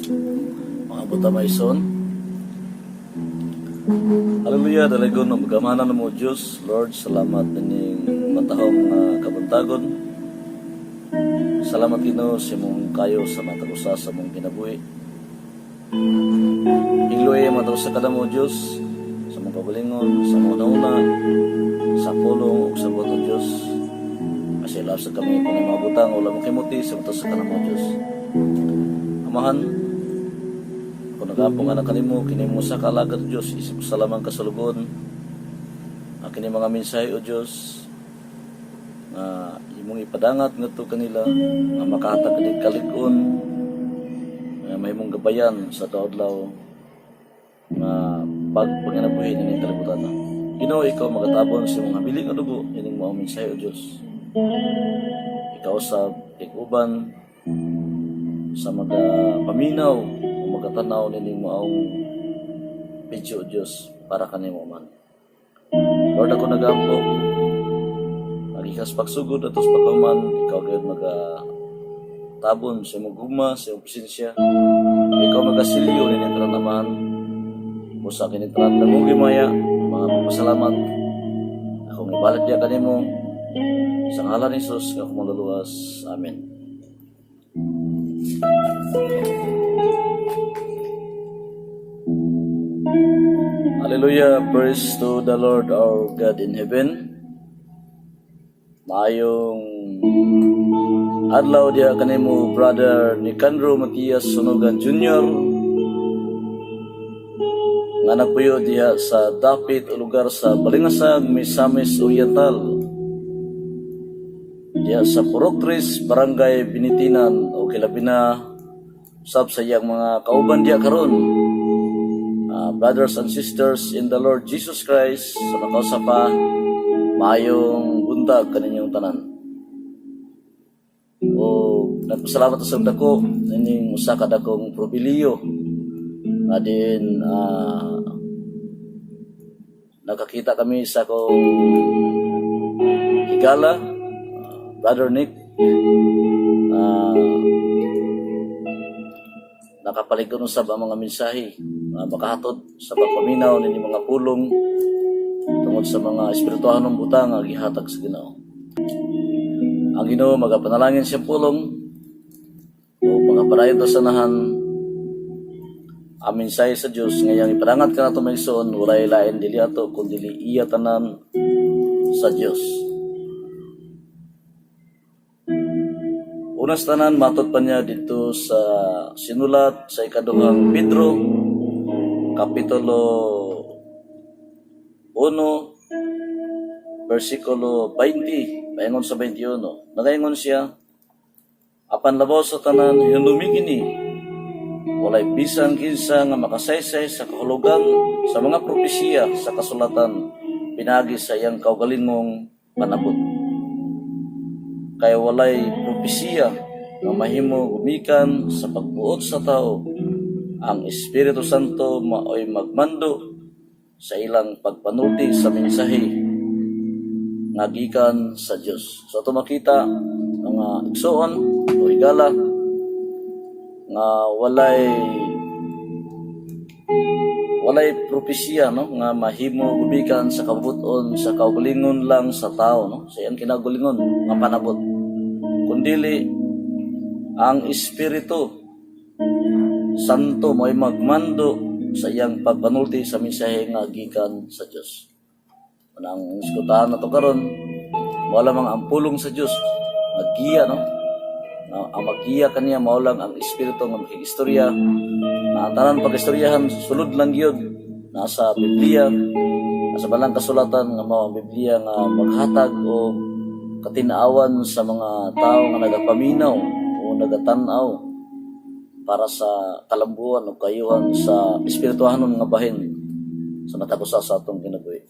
mga buta maison. Hallelujah, dalagon ng magamanan mo Diyos. Lord, salamat nining matahong kabuntagon. Salamat Ginoo sa mong kayo sa matagusa sa mong kinabuhi. Ingloy ang matagusa kada mo Diyos sa mong kabulingon, sa mga nauna, sa pulong o sa buto Diyos. Kasi labs kami kung mga butang o lamang kimuti sa matagusa kada mo Diyos. Amahan, kung nagapong anak kanimo, kini mo sa kalagad o Diyos, isip sa lamang kasalugon, kini mga mensahe o Diyos, na imong ipadangat nga to kanila, nga makahatag kanig kalig-on, nga may mong gabayan sa taodlaw, nga pagpanginabuhin ng kalibutan na. Ginoo, ikaw magatabon sa mga biling o dugo, ining mga mensahe o Diyos. Ikaw sa ikuban, sa mga paminaw o magatanaw nining maong video o Diyos para kanimo man. Lord, ako nagampo, nagikas pagsugod at pagkaman, ikaw gayud magatabon sa imong gugma, sa imong presensya. Ikaw magasilyo ni nitran naman, o sa akin nitran na mong gimaya, mga papasalamat. Akong ibalik niya kanimo, sa ngalan ni Jesus, ako maluluwas. Amen. Hallelujah, praise to the Lord our God in heaven. Maayong adlaw dia kanimo brother Nicandro Matias Sunugan Jr. nga nagpuyo diha sa Dapit o lugar sa Balingasag, Misamis Oriental. Diha sa Purokris, Barangay Binitinan o Kilabina, usab sa iyang mga kauban diha karon. Brothers and sisters in the Lord Jesus Christ, sa nakausapa, maayong buntag kaninyong tanan. O nagpasalamat sa dako nining usa ka dakong propilyo nga din nakakita kami sa kong higala, Brother Nick, nakapaligon sa mga mensahe makahatod sa pagpaminaw ni mga pulong tungod sa mga espirituhanong butang nga gihatag sa Ginoo. Ang Ginoo magapanalangin siyang pulong o mga padayon ta sanahan ang mensahe sa Dios ngayang ipadangat ka nato maigsoon, walay lain dili ato kundi iya tanan sa Dios. Unas tanan matud pa niya dito sa sinulat sa ikaduhang Pedro Kapitulo 1 versikulo 20 paingon sa 21. Nagaingon siya, apan labaw sa tanan hinumig ini, walay bisan kinsa nga makasaysay sa kahulugan sa mga propesiya sa kasulatan pinagi sa iyang kaugalingong panabot. Kaya walay propesiya nga mahimo gumikan sa pagbuot sa tao, ang Espiritu Santo maoy magmando sa ilang pagpanulti sa mensahe nga gikan sa Dios. So ito makita mga igsoon o higala nga walay propesiya no nga mahimo gumikan sa kabuton sa kaugalingon lang sa tao no sa iyang kinaugalingon nga panabot, kundili ang Espiritu Santo mo'y magmando sa iyang pagpanulti sa mensahe nga gikan sa Dios. Anang iskutahan na to karon, wala mang ang pulong sa Dios maggiya no. Ang maggiya kaniya mao lang ang Espiritu nga makigistorya. Ang tanan pagistoryahan sulod lang gyud nasa Biblia, nasa balang kasulatan nga mao ang Biblia nga maghatag o katin-awan sa mga tao nga nagapaminaw o nagatan-aw para sa kalambuan o kayuhan sa espirituhanon nga bahin sa natagusa sa atong kinabuhi.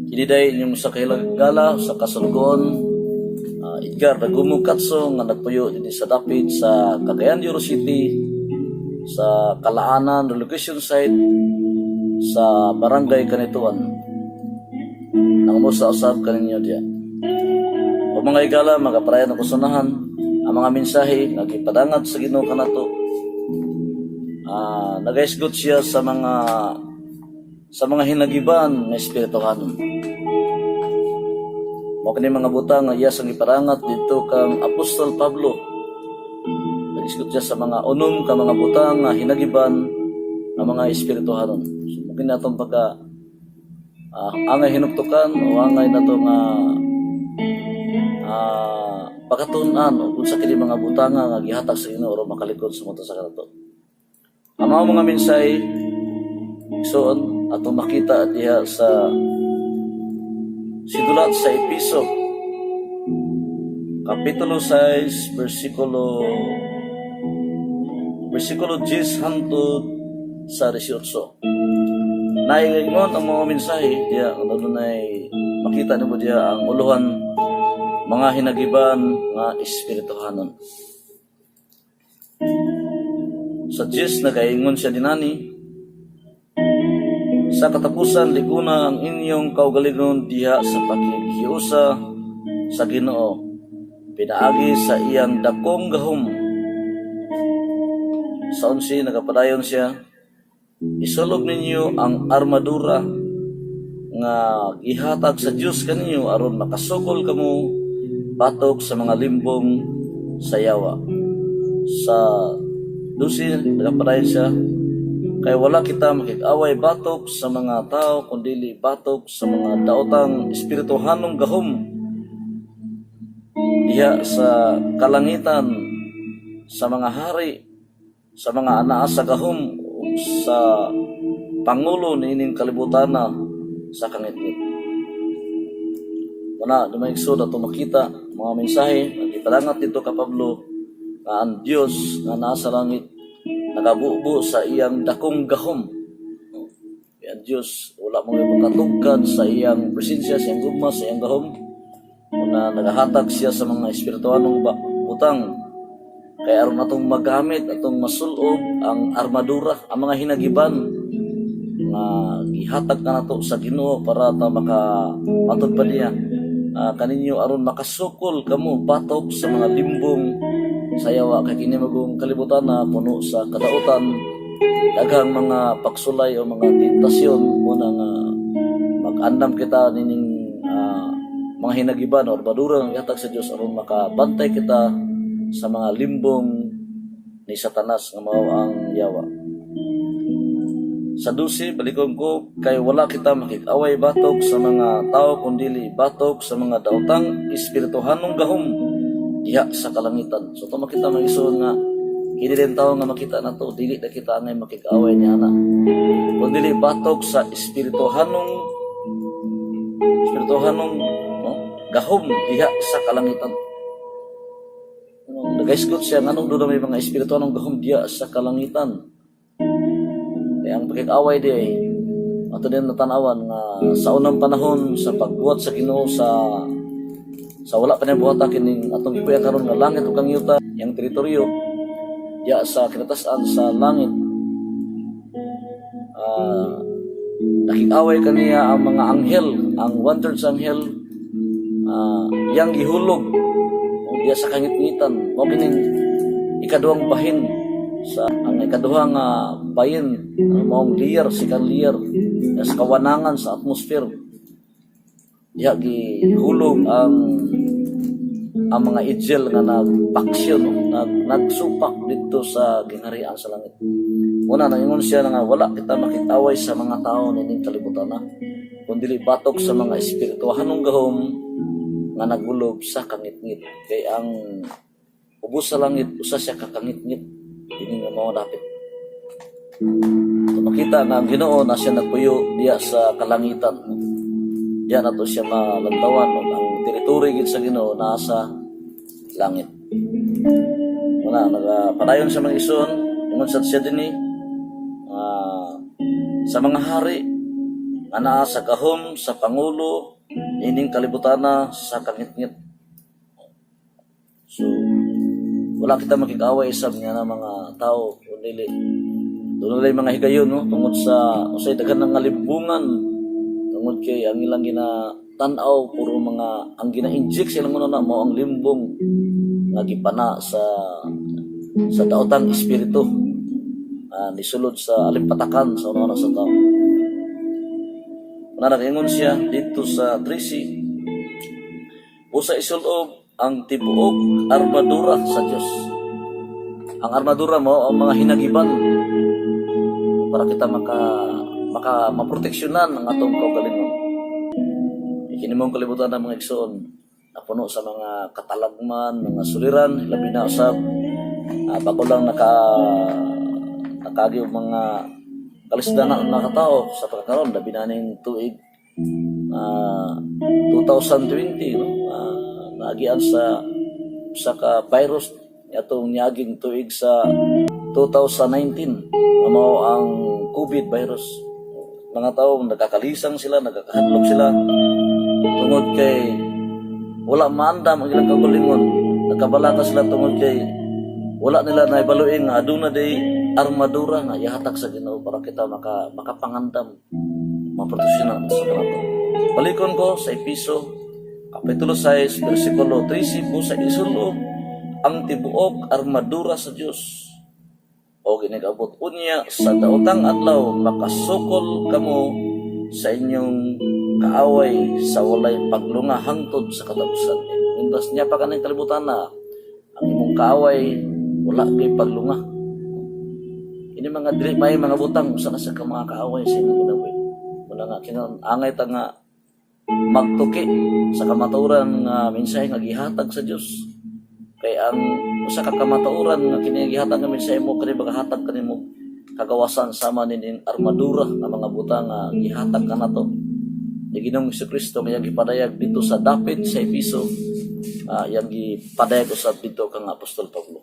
Hiniday inyong sa kahilagala sa kasalugon, Edgar Dagumong Katso nga nagpuyo din sa Dapit sa Cagayan de Oro City, sa Kalaanan relocation site sa Barangay Kanituan. Nang mo sa usab kaninyo diya. O mga igala, magaprayan ang kusunahan, ang mga mensahe nagipadangat sa Ginoo kanato. Nagaisgot siya sa mga hinagiban nga espirituhanon. Mao kini mga butang nga iya sang iparangat dito kang Apostol Pablo. Nag-isgot siya sa mga unom ka mga butang nga hinagiban nga mga espirituhanon. So mao kini atong pagka angay hinuktukan o angay nato nga pagkatunan o kung sa kini mga butang nga gihatag sa Ginoo o makalikod sa moto sa kanato. Ang mga mensahe igsoon atong makita diha sa sidulat sa Episo Kapitulo 6 versikulo 10 hangtod sa 18. Naingon ang mga mensahe diya ano dunay makita nimo diya ang uluhan mga hinagiban nga espirituhanon. Sa 10 nagaingon siya dinani, sa katapusan liguna ang inyong kaugalingon diha sa pakikiusa sa Ginoo, pinaagi sa iyang dakong gahom. Sa 11 nagapadayon siya, isulog ninyo ang armadura nga gihatag sa Dios kaninyo aron makasukol kamo batok sa mga limbong sa yawa. Sa 12 nagapadayon siya, kaya wala kita makik-away batok sa mga tao kundili batok sa mga daotang espirituhanong gahom diha sa kalangitan, sa mga hari, sa mga anaas sa gahom, sa pangulo niining kalibutan na sa kangitngit. Muna, dumaigso na ito makita mga mensahe nagipadangat dito ka Pablo nga ang Diyos nga nasa langit nagabubo sa iyang dakong gahom. Kaya ang Diyos wala mong makatugkad sa iyang presensya, sa iyang gugma, sa iyang gahom. Muna nagahatag siya sa mga espirituanong butang. Kaya aron atong magamit, atong masulob ang armadura, ang mga hinagiban nga gihatag na nato sa Ginoo para ta makamatod pa niya kaninyo aron makasukol kamo batok sa mga limbong sa yawa kay kini magong kalibutan na puno sa kadautan, daghang mga pagsulay o mga tentasyon muna nga mag-andam kita nining mga hinagiban o armadura ng ihatag sa Dios aron makabantay kita sa mga limbong ni Satanas nga mao ang yawa. Sa 12 balikon ko, kay wala kita makik-away batok sa mga tao kundili batok sa mga daotang espirituhanong gahom diha sa kalangitan. So ito makita mag-isuon nga hindi din tao nga makita na to, dili na kita ngay makik-away ni ana kundili batok sa espirituhanong gahom diha sa kalangitan. Nag-isgot siya nga nung doon may mga espirituhanong gahom diha sa kalangitan. Kaya ang pakik-away di ay ato din natanawan nga sa unang panahon sa pagbuhat sa Ginoo sa wala pa niya buhata kining atong ipuya karon nga langit ug kangyuta, yang teritoryo diya sa kinatasan sa langit. Nakik-away kaniya ang mga anghel, ang 1/3 sa anghel yang gihulog diya sa kangit-ngitan. Mao kining ikaduhang bahin sa ang ikaduhang bayin maong layer, second layer sa kawanangan sa atmosphere. Diya gihulog ang mga angel nga nagpaksyon, nagsupak dito sa gingharian sa langit. Una nangingon siya nga wala kita makitaway sa mga tao nining kalibutan na kundi batok sa mga espirituhanong gahom nga nagulog sa kangit-ngit. Kay ang ubos sa langit usa siya ka kangit-ngit dinhi nga mao dapit. So, makita nga ang Ginoo na siya nagpuyo diya sa kalangitan. Diya na to siya malantawan ang teritoryo gid sa Ginoo nasa langit. Wala nagapadayon sa mga ison ingon sa siya dinhi sa mga hari ana sa gahom sa pangulo ining kalibutana sa kangit-ngit. So wala kita makik-away isab nga na mga tao kundi doon mga higayon no tungod sa usay daghan ng limbungan tungod kay ang ilang tanaw puro mga ang gina-inject sila mo na mo ang limbong nga gipana sa daotang espiritu nisulod sa alimpatakan sa una sa tao. Narakingon siya dito sa 13, usa isulob ang tibuok armadura sa Dios. Ang armadura mo ang mga hinagiban para kita maproteksyonan ang atong kaugalingon. Kini mong kalibutan ng mga igsoon na puno sa mga katalagman, mga suliran, labi na usab bago lang nakagi mga kalisdanan ng nakatao sa pagkakaroon, labi na ning tuig 2020 no? Naagian sa ka virus atong niaging tuig sa 2019 na mao ang COVID virus. Mga tao nagkakalisang sila, nagkakahadlok sila tungod kay wala maandam ang ilang kaugalingon. Nagkabalaka sila tungod kay wala nila naibaluing nga aduna day armadura nga ihatag sa Ginoo para kita makapangandam maproteksyonan sa kanato. Balikon ko sa Episo Kapitulo 6 versikulo 13 busa isulob ang tibuok armadura sa Dios. O ginigabot unya sa daotang adlaw makasukol kamo sa inyong kaaway sa walay paglunga hangtod sa katapusan. Indas niya pa kanang kalibutan na ang imong kaaway wala kay paglunga. Ini mga dili may mga butang usa na sa mga kaaway sa inyong ginaway. Muna nga kinon angay ta nga magtuki sa kamatuoran nga mensahe nga gihatag sa Dios. Kay ang usa ka kamatuoran nga kini gihatag nga mensahe mo kani bagahatag kanimo kagawasan sama nin armadura nga mga butang nga gihatag kanato. Ni Ginoong Jesucristo nga gipadayag dito sa dapit sa Episo, yang gipadayag usab dito kang Apostol Pablo.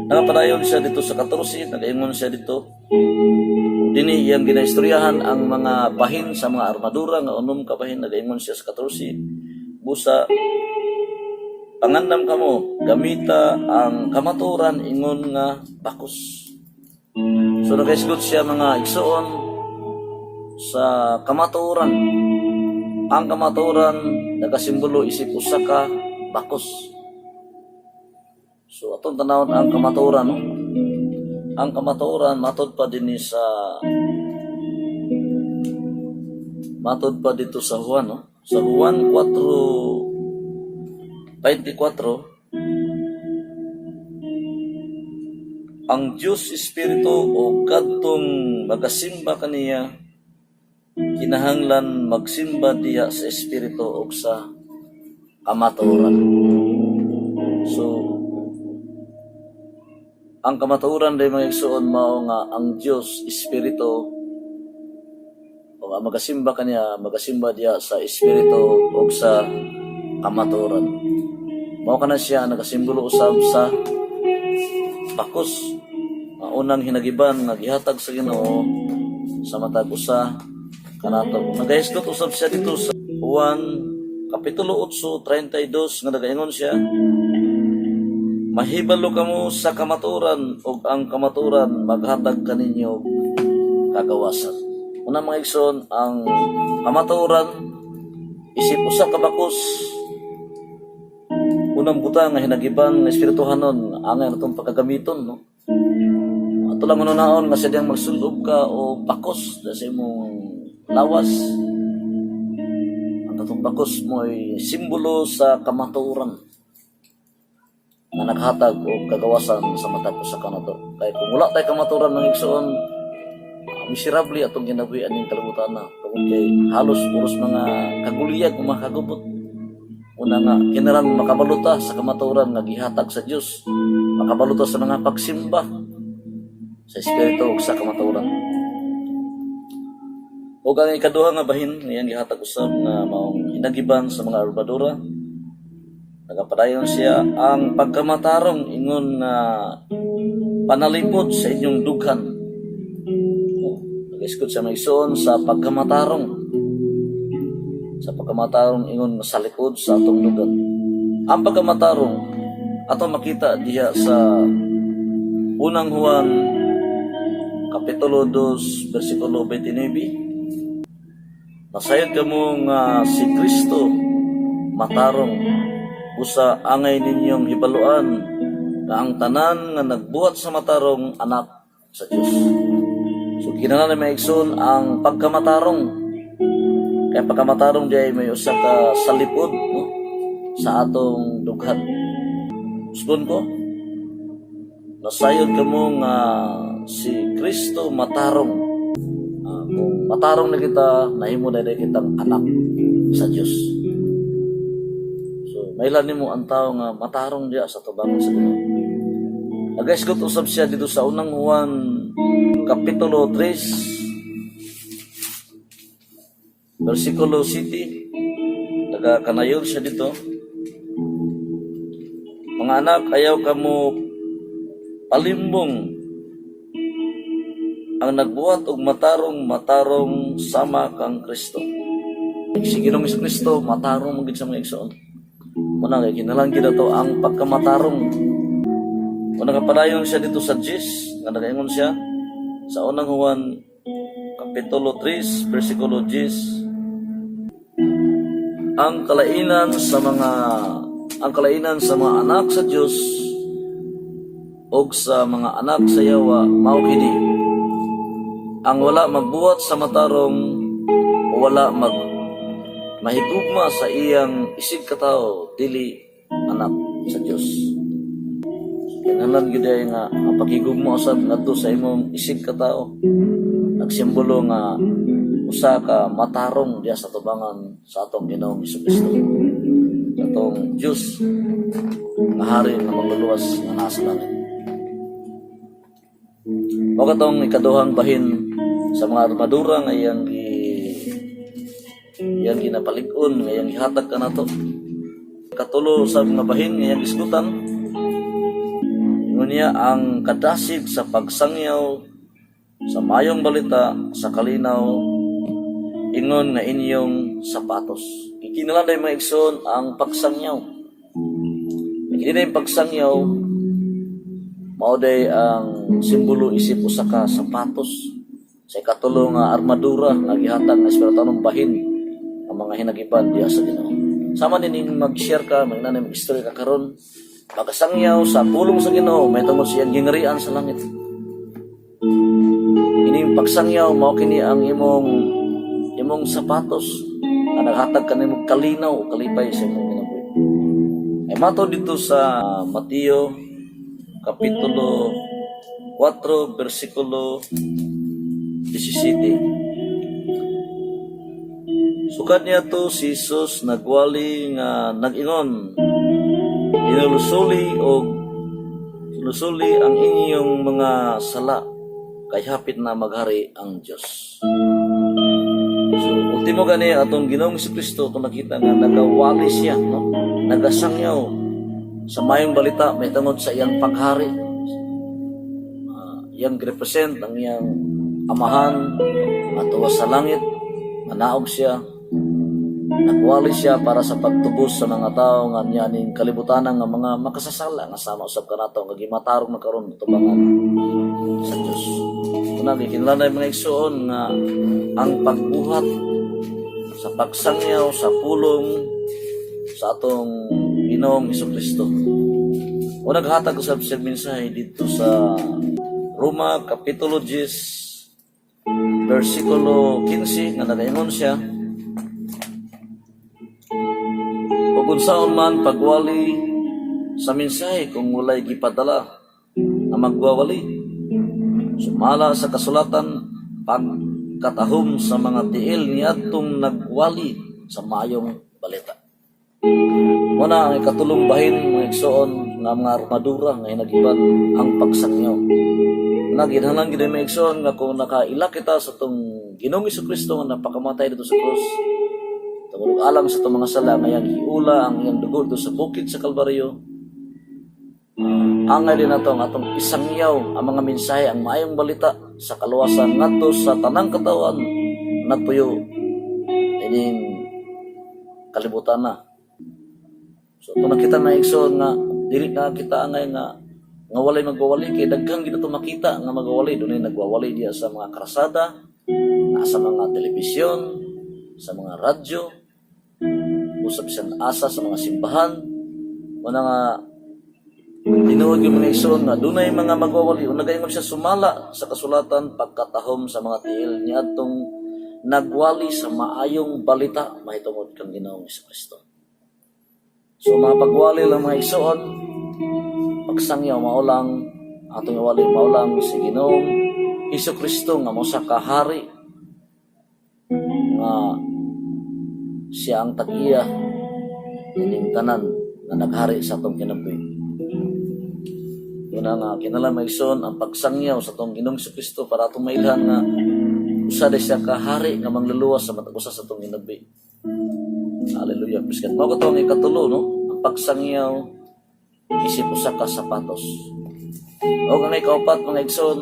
Nakapadayon siya dito sa 14, nagaingon siya dito. Dini yang ginaistoryahan ang mga bahin sa mga armadura nga unom ka bahin, nagaingon siya sa 14. Busa pangandam kamo gamita ang kamaturan ingon nga bakos. So nagaisgot siya mga igsoon sa kamaturan. Ang kamaturan nagasimbolo isip usa ka bakos. So atong tanawon ang kamaturan no. Ang kamaturan matod pa dinhi matod pa dito sa Juan no. Sa Juan 4:24 ang Diyos Espiritu o kadtong magasimba kaniya kinahanglan magsimba diya sa Espiritu o sa kamatuoran. So ang kamatuoran day mga igsoon mao nga ang Diyos Espiritu o magasimba kaniya magasimba diya sa Espiritu o sa kamatuoran. Mao kana siya nagasimbolo usab sa bakos ang unang hinagiban nga gihatag sa Ginoo sa matag usa kanato. Nagahisgot usab siya dito sa Juan Kapitulo 8:32 nga nagaingon siya, mahibalo kamo sa kamaturan ug ang kamaturan maghatag kaninyo kagawasan. Una mga igsoon, ang kamaturan isip usa ka bakos unang butang nga hinagiban nga espirituhanon angay natong pagkagamiton no. Ato lang naon nga sadyang magsulob ka o bakos sa imong lawas. Ang atong bakos mo ay simbolo sa kamatuoran na naghatag o kagawasan sa matapos sa kanato. Kaya kung wala tayo kamatuoran ng igsoon, miserable atong ginabuhian ning kalibutan na. Kung kay halos puros mga kaguliyag o mga kagubot. Una nga, kinarang makabaluta sa kamatuoran nga gihatag sa Dios, makabaluta sa mga pagsimba sa Espiritu o sa kamatuoran. O ang ikaduha nga bahin, ngayon gihatag usab nga maong hinagiban sa mga armadura. Nagapadayon siya ang pagkamatarong ingon nga panalipod sa inyong dughan. Nag-iskot siya maigsoon sa pagkamatarong. Sa pagkamatarong ingon sa likod sa atong lugar. Ang pagkamatarong atong makita diha sa unang Juan Kapitulo 2 versikulo 29. Nasayod kamo nga si Kristo matarong usa angay ninyong hibaluan na ang tanan nga nagbuhat sa matarong anak sa Dios. So kinahanglan na maigsoon ang pagkamatarong. Kaya pagkamatarong diay may usa ka salipod, no? Sa atong dughan. Usbon ko, nasayod kamo nga si Kristo matarong. Kung matarong na kita, nahimo na kitang anak sa Dios. So mailan nimo ang tao nga matarong diya sa tubangan sa Ginoo. Nag-isgot usab siya dito sa unang Juan Kapitulo 3 versikulo 7. Nagakanayon siya dito. Mga anak, ayaw kamo palimbong. Ang nagbuhat og matarong sama kang Kristo. Si Ginoong Kristo matarong magid sa mga igsoon. Muna kay kinahanglan gid ato ang pagkamatarong. Una kapadayon siya dito sa 10, nga nagaingon siya sa unang Juan Kapitulo 3 versikulo 10. Ang kalainan sa mga anak sa Dios ug sa mga anak sa yawa mao kini: ang wala magbuhat sa matarong o wala mahigugma sa iyang isig katao dili anak sa Dios. Kinahanglan gyud nga ang paghigugma usab ngadto sa imong isig katao nagsimbolo nga usa ka matarong diya sa tubangan sa atong Ginoong Jesucristo, sa atong Dios nga hari nga magluluwas nga nasa langit. O katong ikaduhang bahin sa mga armadura nga iyang ginapalig-on, nga iyang gihatag ka nato. Katulo sa mga bahin nga iyang isgutan, ingon niya ang kadasig sa pagsangyaw sa mayong balita sa kalinaw, ingon nga inyong sapatos. Ikinahanglan day maigsoon ang pagsangyaw. Hindi na yung pagsangyaw mao day ang simbolo isip usa ka sapatos sa ikatulo nga armadura nga gihatag nga espiritanong bahin ang mga hinagiban diha sa Ginoo. Sama din mag-share ka, magnanay mag-istorya ka karon. Pagkasangyaw sa pulong sa Ginoo, may tungod siyang gingarian sa langit. Ining pagsangyaw mao kini ang imong sapatos nga naghatag kanimo kalinaw o kalipay sa imong kinabuhi. Ay mato dito sa Mateo Kapitulo 4 versikulo 17. Sukad niya to si Jesus nagwali nga nag-ingon, inulusuli ang inyong mga sala kay hapit na maghari ang Dios. So ultimo gani atong Ginoong Jesucristo kung nakita nga nagawali siya, no? Nagasangyaw sa mayong balita may tungod sa iyang paghari. Iyang represent ang iyang amahan at sa langit. Manaog siya, nagwali siya para sa pagtubos sa mga tao nga niyaning kalibutan nga mga makasasala nga sama usab kanato nga gimatarong na karon tubangan sa Dios. Una gikinahanglan mga igsoon nga ang pagbuhat sa pagsangyaw sa pulong sa atong Ginoong Jesucristo. O naghatag ko sa mensahe dito sa Roma Kapitulo 10 versikulo 15 nga nagaingon siya, o kung saan man pagwali sa mensahe kung walay gipadala na magwawali, sumala sa kasulatan pagkatahom sa mga tiil niadtong nagwali sa mayong balita. Muna ang ikatulong bahin mga igsoon nga mga armadura nga hinagiban ang pagsangyaw. Naginhalang gid may igsoon nga kung nakaila kita sa tong Ginoong Jesucristo nga napakamatay dito sa krus, tungod alang sa itong mga sala nga iyang hiula ang iyang dugo dito sa bukid sa Kalbaryo, angay din nato ang atong isangyaw ang mga mensahe, ang maayong balita sa kaluwasan ngadto sa tanang katawan nagpuyo ining kalibutan na. So kung nakita na igsoon nga dili na kita angay nga walay magwawali kay daghang gid ato makita nga magwawali dunay nagwawali diya sa mga krasada, sa mga telebisyon, sa mga radyo, usab siyang asa sa mga simbahan, wala nga tinuod yung mga igsoon nga dunay mga magwawali o nagaingon siya sumala sa kasulatan pagkatahom sa mga tiil niya atong nagwali sa maayong balita mahitungod kang Ginoong Kristo. So mga pagwali lang mga igsoon, pagsangyaw maulang atong iwali maulang si Ginoong Kristo nga mosa ka hari nga siya ang tag-iya ining tanan na naghari sa atong kinabuhi. Yun nga kinala maigsoon ang pagsangyaw sa atong Ginoong Kristo para atong mailhan nga usa siya ka hari nga mangluluwas sa matag usa sa atong kinabuhi. Hallelujah. Praise God. Mao kato ang ikatulo, no? Ang pagsangyaw isip usa ka sapatos. O kang ikaupat mga igsoon,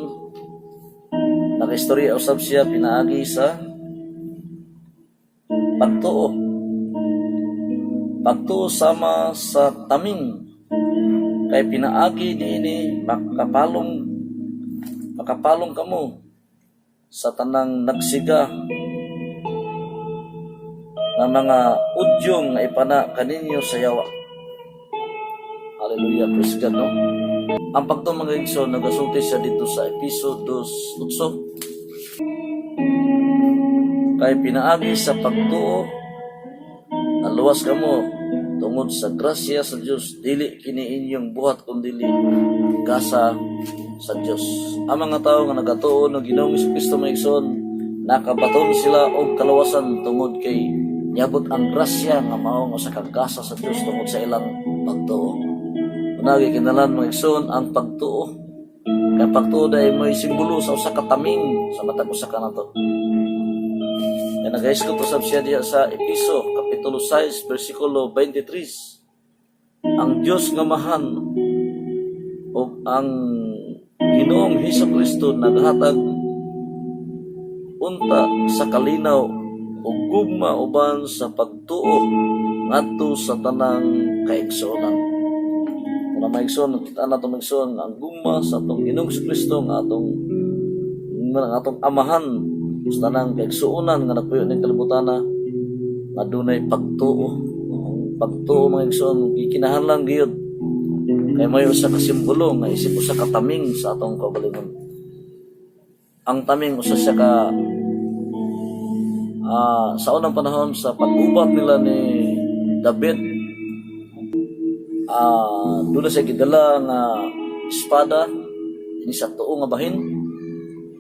nakaistorya usab siya pinaagi sa pagtuo. Pagtuo sama sa taming kay pinaagi niini makapalong kamo sa tanang nagsiga na mga udyong nga ipana kaninyo sa yawa. Hallelujah, praise God, no? Ang pagtuo mga igsoon nagasulti siya dito sa Episo 2:8. Kay pinaagi sa pagtuo naluwas kamo tungod sa grasya sa Dios, dili kini inyong buhat kundi gasa sa Dios. Ang mga tawo nga nagatuo ng Ginoong Kristo mga igsoon, nakabaton sila og kalawasan tungod kay niabot ang grasya nga mao nga sa kagasa sa Dios tungod sa ilang pagtuo. Unagi kinalan mga igsoon ang pagtuo. Kay pagtuo dai may simbolo sa usa ka taming sa matag usa ka nato. Kaya nag-iskot usab siya diya sa Episo Kapitulo 6 versikulo 23. Ang Dios nga mahan o ang Ginoong Kristo naghatag unta sa kalinaw o gugma uban sa pagtuo ngadto sa tanang kaigsuonan. Kung maigsoon kita nato maigsoon ang gugma sa atong Ginoong Kristo nga atong amahan sa tanang kaigsuonan nga nagpuyo ning kalibutan na dunay pagtuo. Ang pagtuo mga igsoon gikinahanglan gyud kay may usa ka simbolo nga isip usa ka taming sa atong kaugalingon. Ang taming usa siya ka sa unang panahon sa pag-ubat nila ni David, doon siya gidala nga espada ini sa tuo nga bahin.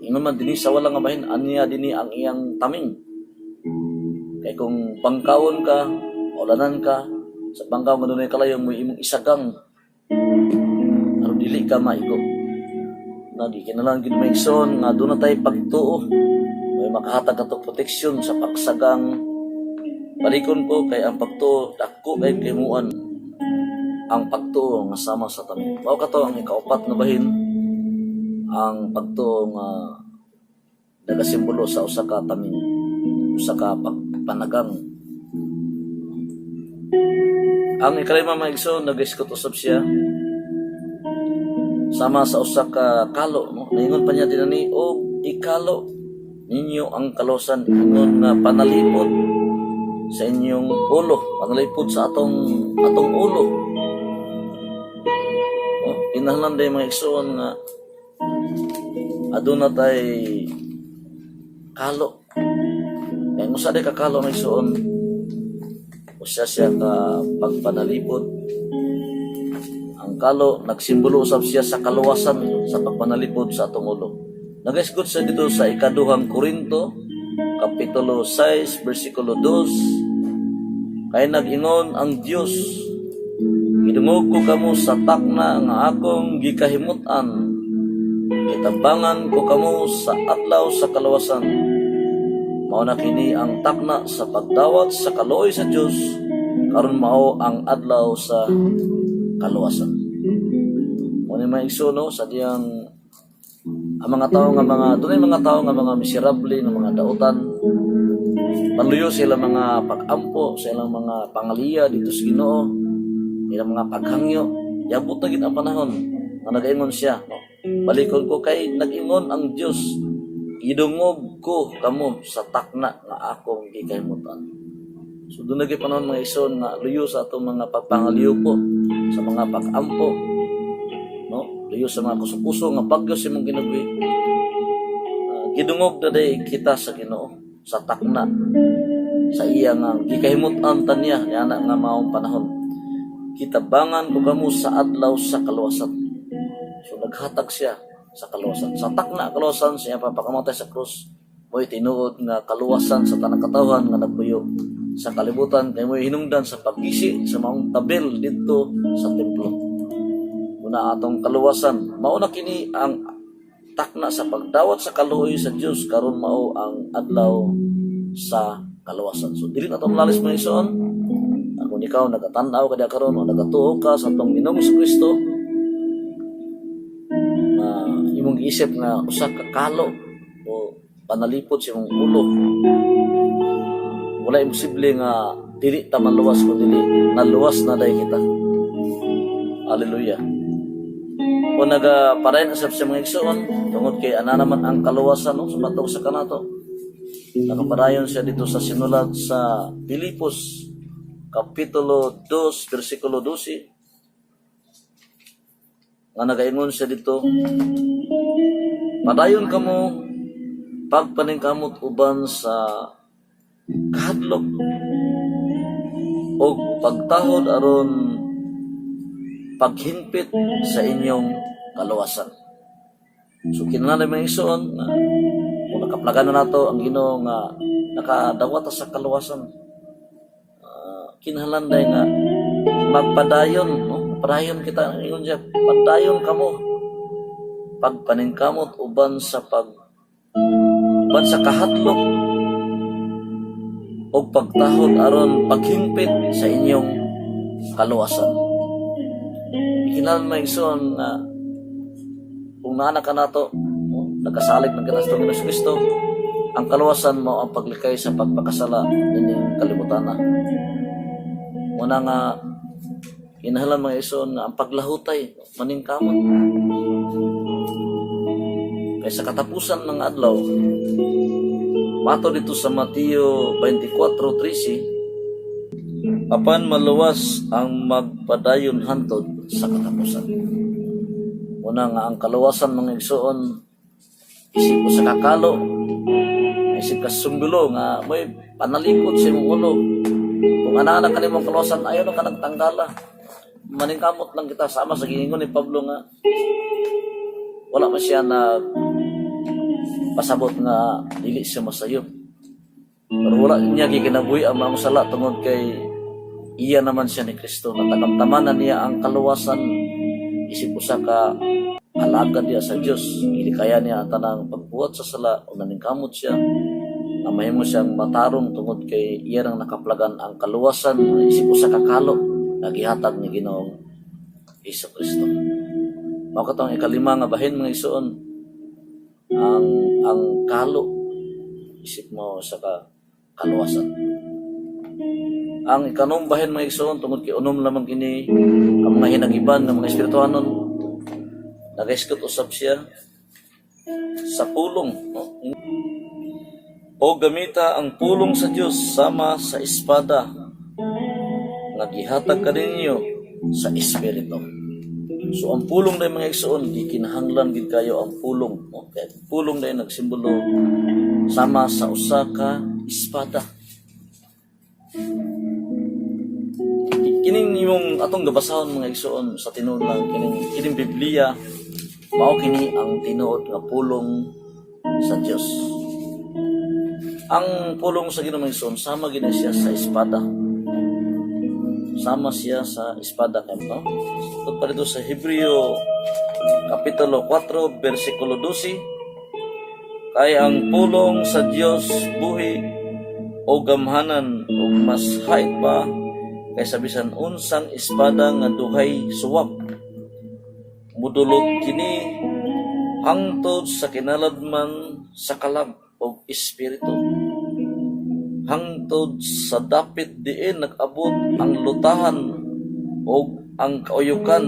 Ingon man dinhi sa wala nga bahin, aniya dinhi ang iyang taming. Kay kung pangkawon ka, ulanan ka, sa pangkaw nga dunay kalayo mo imong isagang aron dili ka maigo. Nagikinalang gid maigsoon nga doon na tayo pagtuo. May makahatag atong proteksyon sa pagsagang balikon ko kay ang pagtuo dako kay kimuan ang pagtuo nga sama sa taming. Mao kato ang ikaupat nga bahin, ang pagtuo nga nagasimbolo sa usa ka taming, usa ka panagang. Ang ikalima mga igsoon nag-iskot usab siya sama sa usa ka kalo, no? Naingon pa niya dinani og ikalo ninyo ang kalosan ingon nga panalipod sa inyong ulo, panalipod sa atong ulo. Kinahanglan day mga igsoon nga aduna tay kalo. Kaya usa day kakalo mga igsoon, usa siya ka pagpanalipod. Ang kalo nagsimbolo usab siya sa kaluwasan sa pagpanalipod sa atong ulo. Nag-iskot siya dito sa ikaduhang Korinto Kapitulo 6 versikulo 2. Kay nag-ingon ang Dios, gidungog ko kamo sa takna nga akong gikahimutan, itabangan ko kamo sa adlaw sa kaluwasan. Mao na kini ang takna sa pagdawat sa kaluoy sa Dios, karon mao ang adlaw sa kaluwasan. Muna may igsoon sa diyang ang mga tao nga dunay mga tao nga mga miserable nga mga dautan, panluyo sila mga pag-ampo sa ilang mga pangaliya dito sa Ginoo, ilang mga paghangyo. Yabot na gid ang panahon nga nag-ingon siya, no? Balikon ko kay nag-ingon ang Dios, idungog ko kamo sa takna nga akong gikahimutan. So doon lagi panahon mga igsoon nga luyo sa atong mga pagpangaliw po, sa mga pag-ampo, no? Luyo sa mga kuso-kuso nga bagyo si mong Ginoo. Gidungog na day kita sa Ginoo sa takna sa iya nga gikahimutan taniya yana nga maong panahon. Kitabangan ko kamo sa adlaw sa kaluwasan. So naghatag siya sa kaluwasan. Sa takna kaluwasan siya papakamatay sa krus. Mo'y tinuod nga kaluwasan sa tanang katawhan nga nagpuyo sa kalibutan kay mo'y hinungdan sa pagisi sa maong tabel dito sa templo. Una atong kaluwasan, mauna kini ang takna sa pagdawat sa kaluoy sa Dios karon mao ang adlaw sa kaluwasan. So dili na tong lalis mga igsoon. Kung ikaw nagatanaw kada karon o nagatuo ka sa tong Ginoong Kristo, imong isip nga usa ka kalo o panalipod sa imong ulo, wala imposible nga dili ta maluwas kundi naluwas na day kita. Hallelujah. O nagaparayon asap sa mga igsoon tungod kay ana naman ang kaluwasan no sumatog sa kanato. Nagaparayon siya dito sa sinulat sa Pilipos Kapitulo 2 versikulo 12 nga nagaingon siya dito, padayon kamo pagpaningkamot uban sa kahadlok o pagtahod aron paghimpit sa inyong kaluwasan. So kinahanglan mga igsoon kung nakaplagan na nato ang Ginoo nga nakadawat sa kaluwasan, kinahanglan day nga magpadayon, no? Padayon kita ingon siya, padayon kamo pagpaningkamot uban sa kahadlok o pagtahod aron paghimpit sa inyong kaluwasan. Kinahanglan mga igsoon na kung naanak ka nato, nagkasalig ng ganas ng Ginoong Kristo, ang kaluwasan mo ang paglikay sa pagpakasala ining kalibutan na. Muna nga kinahanglan mga igsoon na ang paglahutay maningkamot. Kaya sa katapusan ng adlaw, mato dito sa Mateo 24:13, apan maluwas ang magpadayon hantod sa katapusan. Una nga ang kaluwasan mga igsoon, isip ko sa kakalo, isip ka sumbulo nga may panalikot sa imong ulo. Kung anak-anak ka nimong kaluwasan, ayaw na ka nagtanggala. Maningkamot lang kita sama sa giingon ni Pablo nga wala man siya na pasabot nga dili siya masayop. Pero wala niya gikinabuhi ang mga sala tungod kay iya naman siya ni Kristo. Natakamtamanan niya ang kaluwasan. Isip usa ka alagad niya sa Dios. Ilikaya niya ang tanang pagbuhat sa sala o naningkamot siya. Na mahimo siyang matarong tungod kay iya nang nakaplagan ang kaluwasan. Isip usa ka kalo nagihatag ni Ginoong Hesus Kristo. Mao katong ikalima nga bahin mga igsoon, ang kalo isip mo sa kaluwasan. Ang ikanom bahin mga igsoon tungod kay unom lamang kini ang mga hinagiban ng mga espirituhanon. Nag-escort usab siya sa pulong, no? O gamita ang pulong sa Dios sama sa espada nga gihatag kaninyo sa espiritu. So ang pulong day mga igsoon, gikinahanglan gid kayo ang pulong, no? Kaya pulong day nagsimbolo sama sa usa ka espada. Kining imong atong gabasahon mga igsoon sa tinuod lang kining Biblia, mao kini ang tinuod nga pulong sa Dios. Ang pulong sa Ginoong igsoon sama gid siya sa espada. Sama siya sa espada kanto. Tungod pa dito sa Hebreo Kapitulo 4 versikulo 12, kay ang pulong sa Dios buhi o gamhanan o mas hait pa kaysa bisan unsang espada nga duhay suwak. Mudulot kini hangtod sa kinaladman sa kalag o espiritu, hangtod sa dapit diin nag-abot ang lutahan o ang kauyukan,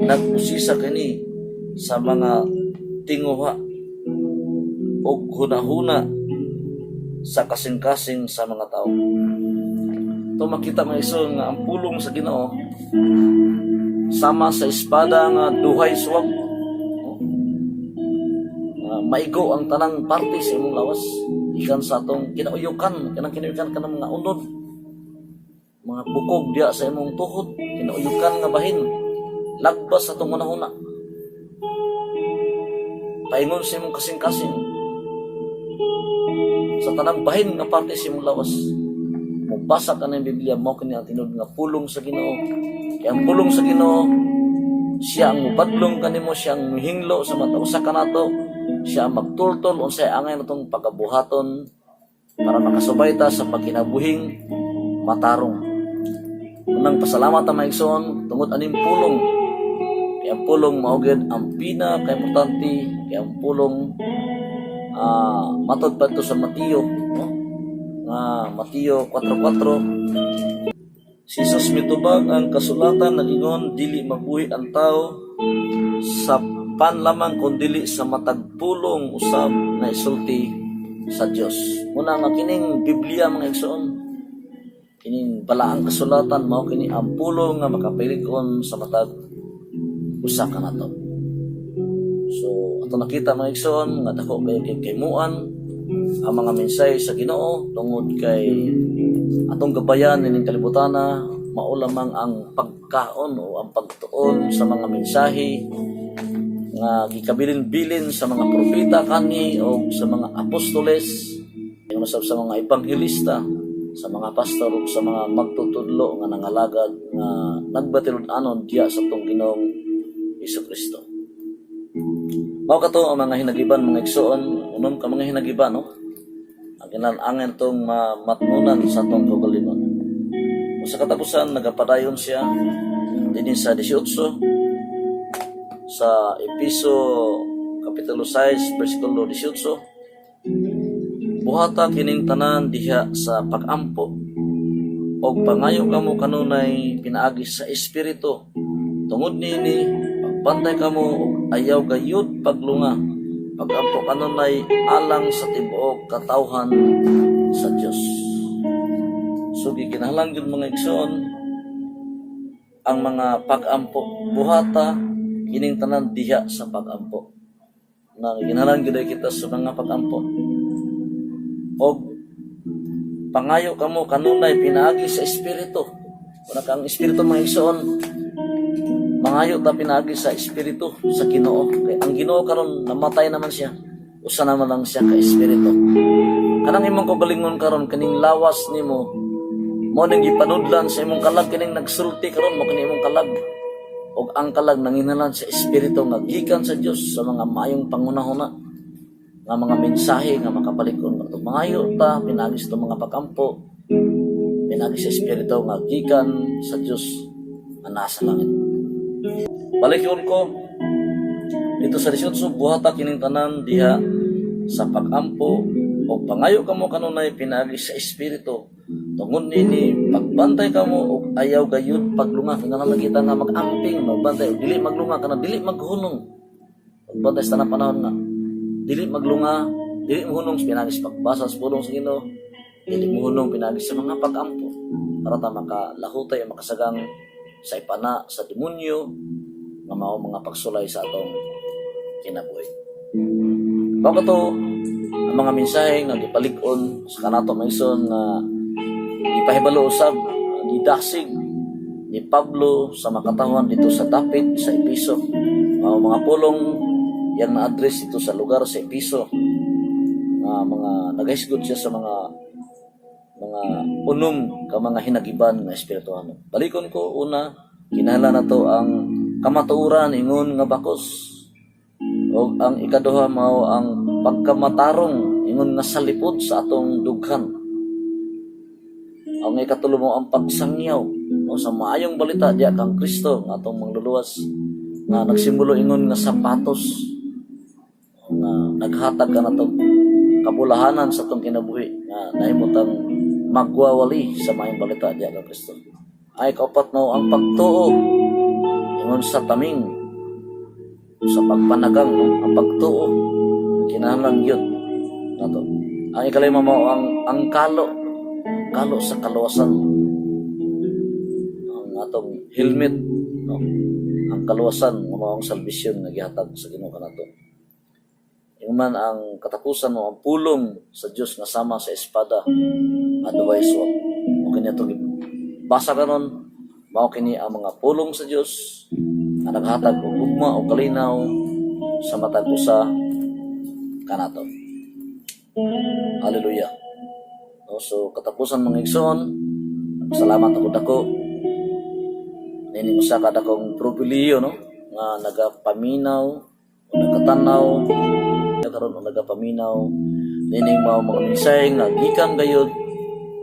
nag-usisa kini sa mga tinguha o hunahuna sa kasing-kasing sa mga tao. Ito makita mga igsoon nga ang pulong sa Ginoo sama sa espada nga duhay suwag. Maigo ang tanang parte sa imong lawas ikan sa atong kinauyukan kanang mga unod, mga bukog diya sa imong tuhod, kinauyukan nga bahin lagbas sa atong hunahuna. Paingon sa imong kasing-kasing sa tanang bahin nga parte sa imong lawas. Magbasa ka ng Biblia mo kini ang tinud nga pulong sa Ginoo. Kaya ang pulong sa Ginoo, siya ang mubadlong kanimo, siya ang mihinglo sa mga usa kanato, siya ang magtultol unsay angay natong pagabuhaton para makasubay ta sa pagkinabuhing matarong. Unang pasalamat ang maigsoon tungod aning pulong. Kaya ang pulong maugid ang pinaka-importante, kaya ang pulong matod pa ito sa Mateo, no? Mateo 4:4. Si Jesus mitubag ang kasulatan nagingon, dili mabuhi ang tao sa pan lamang kundi sa matag pulong usab na isulti sa Dios. Muna nga kining Biblia mga igsoon, kining balaang kasulatan mao kini ang pulong nga makapilig-on sa matag usa ka nato. So ato nakita mga igsoon nga dako kay muan ang mga mensahe sa Ginoo tungod kay atong gabayan ining kalibutana mao lamang ang pagkaon o ang pagtuon sa mga mensahe nga gikabilin-bilin sa mga propeta kani o sa mga apostoles, sa mga ebanghelista, sa mga pastor o sa mga magtutudlo nga nangalagad nga nagbatilud-anon diya sa atong Ginoong Hesukristo. Mao kato ang mga hinagiban mga igsoon, unom ka mga hinagiban no. Ang kinahanglan tong matnunan sa atong kaugalingon. Sa katapusan nagapadayon siya dinhi sa 18 sa Episo kapitulo 6 bersikulo 18. Buhata kining tanan diha sa pag-ampo og pangayo kamo kanunay pinaagi sa espiritu. Tungod niini pagbantay kamo og ayaw gayud paglunga. Pag-ampo kanunay alang sa tibuok katawhan sa Dios. So gikinahanglan gyud mga igsoon ang mga pag-ampo. Buhata kining tanan diha sa pag-ampo. Na gikinahanglan gyud kita sa mga pag-ampo. Og pangayo kamo kanunay pinaagi sa espiritu. Kuna kang espiritu mga igsoon, mangayo ta pinaagi sa espiritu sa Ginoo. Kay ang Ginoo karon namatay naman siya. Usa naman lang siya ka espiritu. Kanang imong kaugalingon karon kining lawas nimo mo ning gipanudlan sa imong kalag kining nagsulti karon mo kini imong kalag. Og ang kalag nanginahanglan sa espiritu nga gikan sa Dios sa mga maayong pangunahuna nga mga mensahe nga makapalig-on kadto. Mangayo ta pinaagi sa mga pag-ampo, pinaagi sa espiritu nga gikan sa Dios nga nasa langit. Balikyon ko dito sa 18, buhata kining tanan diha sa pag-ampo o pangayo kamo kanunay pinaagi sa espiritu. Tungod nini pagbantay kamo og ayaw gayud paglunga. Kinahanglan kita nga mag-amping, magbantay og dili maglunga kana dili maghunong. Pagbantay sa panahon nga dili maglunga, dili mohunong pinaagi sa pagbasa sa pulong sa Ginoo, dili mohunong pinaagi sa mga pag-ampo para ta makalahutay o makasagang sa ipana sa demonyo nga mao mga pagsulay sa atong kinabuhi. Mao kato ang mga mensahe nga gipalig-on sa kanato maison nga ipahibalo usab gidasig ni Pablo sa makatawhan dito sa dapit sa Episo. Mga pulong yang na-address dito sa lugar sa Episo. Mga nagahisgot siya sa mga unom ka mga hinagiban nga espirituano. Balikon ko una, kinahanglan nato ang kamatuoran ingon nga bakos. O ang ikaduha mao ang pagkamatarong ingon nga salipod sa atong dughan. Ang ikatulo mo ang pagsangyaw o sa maayong balita diya kang Kristo nga atong mangluluwas nga nagsimbolo ingon nga sapatos nga naghatag ka na itong kabulahanan sa itong kinabuhi nga nahimutang magwawali sa maayong balita diya kang Kristo. Ay kaupat mo ang pagtuo ingon sa taming sa pagpanagang no? Ang pagtuo kinahanglan yun Nato. Ang ikalima mo ang kalo sa kaluwasan. Ang atong helmet, no? Ang kaluwasan mo ang salbisyon nga gihatag sa Ginoo kanato. Ingman ang katapusan mo ang pulong sa Dios nga sama sa espada advice wa. O kini to basa karon mao kini ang mga pulong sa Dios nga naghatag og ugma o kalinaw sa matag usa kanato. Hallelujah. No, so katapusan mga igsoon, salamat ako dako. Nini usa ka dakong propilyo no nga nagapaminaw o nagatanaw karon o nagapaminaw nini mao mga mensahe nga gikan gayud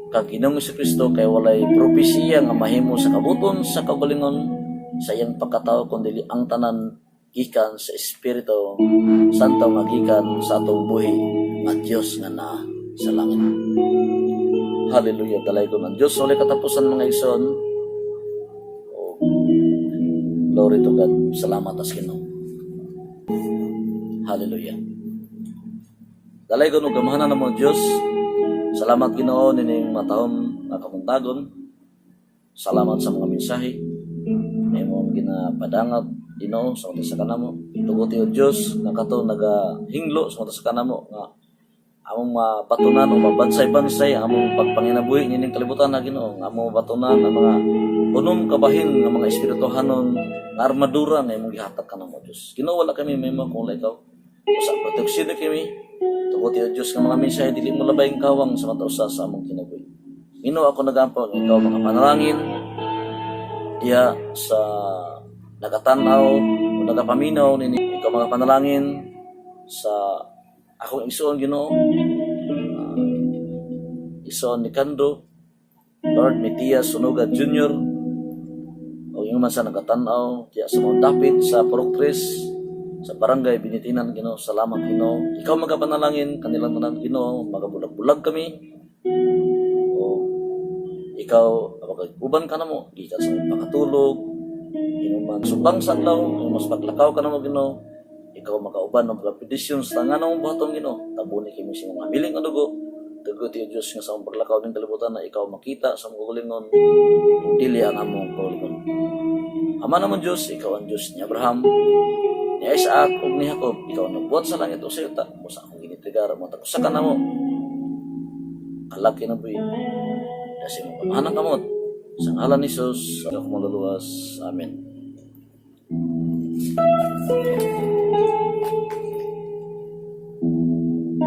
kag Ginoong Jesucristo kay walay propesiya nga mahimo sa kabuton sa kaugalingon sa iyang pagkatao kundi ang tanan gikan sa Espiritu Santo nga gikan sa atong buhi nga Dios nga naa sa langit. Hallelujah. Dalay ko ng Diyos. Ulit katapusan mga igsoon. Oh, glory to God. Salamat as Ginoo. Hallelujah. Dalay ko ng gamahanan ng mga Diyos. Salamat Ginoo nining matahon na kamuntagon. Salamat sa mga mensahe. May mga ginapadangat Ginoo sa mga sa kanamo. Tuguti o Diyos na kato nagahinglo sa mga sa kanamo nga among mabatunan o mabansay-bansay ang among pagpanginabuhi nining kalibutan na Ginoo, nga among mabatunan ang mga unom kabahin ng mga espirituhanon na armadura na imong gihatag kanamo Dios. Ginoo wala kami memo kung ikaw. Usa proteksyon kami. Tuguti o Dios nga mga mensahe dili mo labay kawang sa mata usa sa among kinabuhi. Ginoo ako nagampon ikaw mga panalangin diya sa nagatanaw o nagapaminaw nini ikaw mga panalangin sa akong igsoon Ginoo, igsoon ni Kando, Lord Matias Sunuga Jr. O yung man sa nagatanaw, diya sa mga dapit sa Poroktres, sa barangay Binitinan Ginoo, salamat Ginoo. Ikaw magapanalangin kanilang tanan Ginoo, magabulag-bulag kami. O ikaw uban ka namo, gikan sa pagkatulog, inuman subang sadlaw, mas paglakaw ka namo Ginoo. Ikaw makauban ng mga pedisyon sa tanganang buhatong Ginoo. Tabuni kami sa mga biling nga dugo. Tuguti o Diyos nga sa mga paglakaw ng kalibutan na ikaw makita sa mga kulingon. Dili ang among kulingon. Ama naman Diyos, ikaw ang Diyos ni Abraham, ni Isaac, ug ni Jacob. Ikaw ang nagbuhat sa langit o sa yuta. Musa akong ginitigar, mga takusa ka na mo. Kalaki na buhay. Kasi mo pamahanang kamot. Sa ngalan ni Jesus, ako maluluwas. Amen.